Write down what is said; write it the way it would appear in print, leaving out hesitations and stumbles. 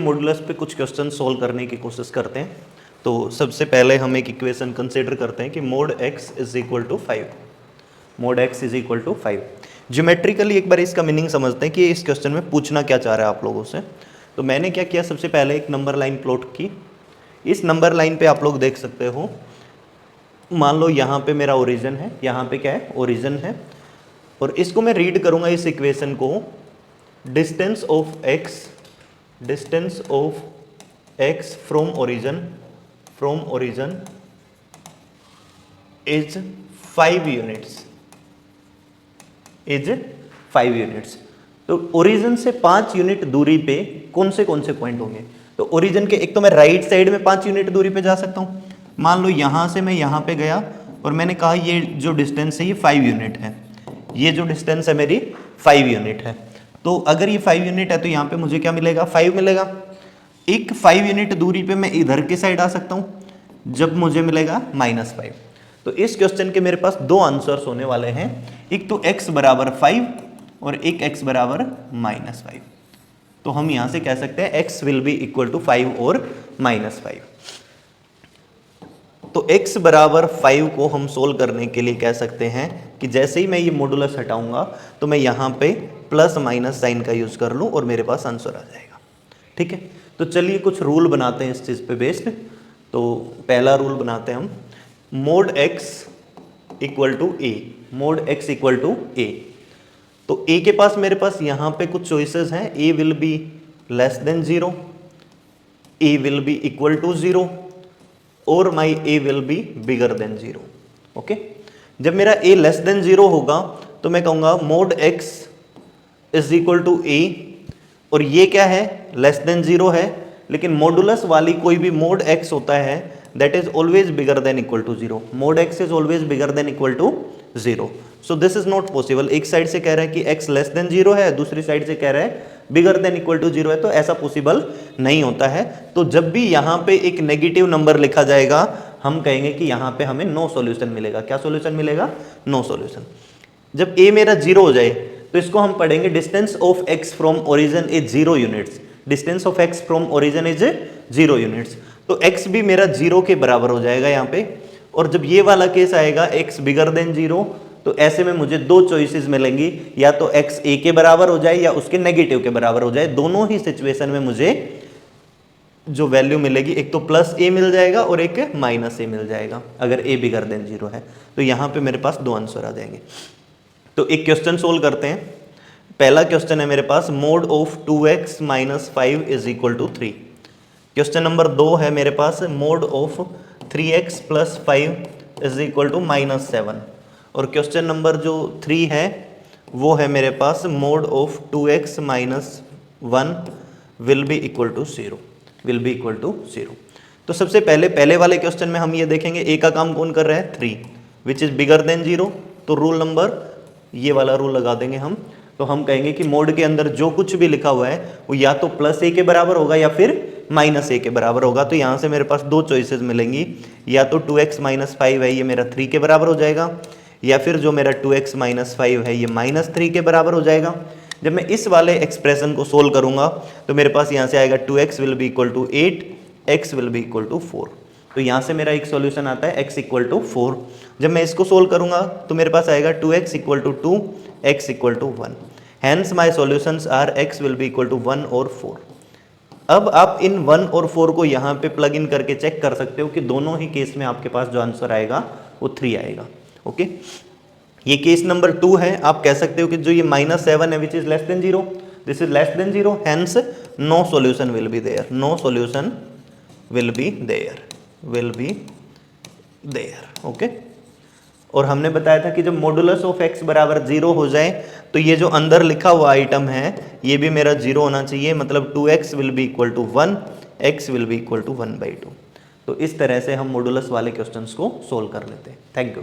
Modulus पे कुछ question solve करने की कोशिश करते हैं। तो सबसे पहले हम एक इक्वेशन कंसिडर करते हैं कि mod x is equal to 5, mod x is equal to 5। Geometrically एक बार इसका मीनिंग समझते हैं कि इस क्वेश्चन में पूछना क्या चाह रहा है आप लोगों से। तो मैंने क्या किया, सबसे पहले एक नंबर लाइन प्लॉट की। इस नंबर लाइन पे आप लोग देख सकते हो, मान लो यहाँ पे मेरा ओरिजिन है, यहाँ पे क्या है, ओरिजिन है, और इसको मैं रीड करूँगा इस इक्वेशन को, distance of x from origin is 5 units. तो ओरिजिन से 5 यूनिट दूरी पे कौन से पॉइंट होंगे। तो ओरिजिन के एक तो मैं राइट साइड में 5 यूनिट दूरी पे जा सकता हूँ। मान लो यहाँ से मैं यहाँ पे गया और मैंने कहा ये जो डिस्टेंस है ये 5 यूनिट है, ये जो डिस्टेंस है मेरी 5 यूनिट है। तो अगर ये 5 यूनिट है तो यहाँ पे मुझे क्या मिलेगा, 5 मिलेगा। एक 5 यूनिट दूरी पे मैं इधर के साइड आ सकता हूँ जब मुझे मिलेगा -5। तो इस क्वेश्चन के मेरे पास दो आंसर्स होने वाले हैं, एक तो x बराबर 5 और एक x बराबर -5। तो हम यहाँ से कह सकते हैं x will be equal to 5 और -5। तो x बराबर 5 को हम सोल्व करने के लिए कह सकते हैं कि जैसे ही मैं ये मॉडुलस हटाऊंगा तो मैं यहाँ पे प्लस माइनस साइन का यूज कर लूँ और मेरे पास आंसर आ जाएगा। ठीक है, तो चलिए कुछ रूल बनाते हैं इस चीज़ पे बेस्ड। तो पहला रूल बनाते हैं हम, mod x equal to a, mod x equal to a। तो a के पास मेरे पास यहाँ पे कुछ चॉइसेस हैं, a will be less than 0, a will be equal to 0 और my a will be bigger than 0। Okay, जब मेरा a लेस देन 0 होगा तो मैं कहूँगा mod x is equal to a, और ये क्या है, लेस देन 0 है, लेकिन मॉडुलस वाली कोई भी मोड x होता है that is always bigger than equal to 0। Mod x is always bigger than equal to 0। So this is not possible. एक साइड से कह रहा है कि x लेस देन 0 है, दूसरी साइड से कह रहा है बिगर देन इक्वल टू 0 है, तो ऐसा पॉसिबल नहीं होता है। तो जब भी यहाँ पे एक नेगेटिव नंबर लिखा जाएगा हम कहेंगे कि यहाँ पे हमें नो सॉल्यूशन मिलेगा। क्या सॉल्यूशन मिलेगा, नो सॉल्यूशन। जब a मेरा 0 हो जाए तो इसको हम पढ़ेंगे distance of x from origin is 0 units, distance of x from origin is 0 units. तो x भी मेरा 0 के बराबर हो जाएगा यहाँ पे। और जब ये वाला केस आएगा x बिगर देन 0, तो ऐसे में मुझे दो चॉइसेस मिलेंगी, या तो x a के बराबर हो जाए या उसके नेगेटिव के बराबर हो जाए। दोनों ही सिचुएशन में मुझे जो वैल्यू मिलेगी, एक तो प्लस a मिल जाएगा और एक माइनस a मिल जाएगा अगर a बिगर देन 0 है। तो यहाँ पे मेरे पास दो आंसर आ जाएंगे। तो एक क्वेश्चन सोल्व करते हैं। पहला क्वेश्चन है मेरे पास, mod of 2x minus 5 is equal to 3। Question number 2 है मेरे पास, mod of 3x plus 5 is equal to -7। और क्वेश्चन नंबर जो 3 है वो है मेरे पास, mod of 2x minus 1 will be equal to 0। तो सबसे पहले वाले क्वेश्चन में हम ये देखेंगे a का काम कौन कर रहा है, 3, विच इज बिगर देन 0। तो रूल नंबर, ये वाला रूल लगा देंगे हम। तो हम कहेंगे कि मोड के अंदर जो कुछ भी लिखा हुआ है वो या तो प्लस a के बराबर होगा या फिर माइनस a के बराबर होगा। तो यहाँ से मेरे पास दो चॉइसेस मिलेंगी, या तो 2x माइनस 5 है ये मेरा 3 के बराबर हो जाएगा, या फिर जो मेरा 2x माइनस 5 है ये -3 के बराबर हो जाएगा। जब मैं इस वाले एक्सप्रेशन को सोल्व करूंगा तो मेरे पास यहाँ से आएगा 2x will be equal to 8, x will be equal to 4। तो यहाँ से मेरा एक सॉल्यूशन आता है x इक्वल टू 4। जब मैं इसको सोल्व करूंगा तो मेरे पास आएगा 2x equal to 2, x equal to 1। Hence my solutions are x will be equal to 1 और 4। अब आप इन 1 और 4 को यहाँ पे प्लग इन करके चेक कर सकते हो कि दोनों ही केस में आपके पास जो आंसर आएगा वो 3 आएगा। ओके, ये केस नंबर 2 है। आप कह सकते हो कि जो ये -7 है which is less than 0, this is less than 0, hence no solution will be there, no solution will be there. Okay, और हमने बताया था कि जब मॉडुलस ऑफ x बराबर 0 हो जाए तो ये जो अंदर लिखा हुआ आइटम है ये भी मेरा 0 होना चाहिए, मतलब 2x will be equal to 1, x will be equal to 1/2। तो इस तरह से हम मॉडुलस वाले क्वेश्चंस को सोल्व कर लेते हैं। Thank you.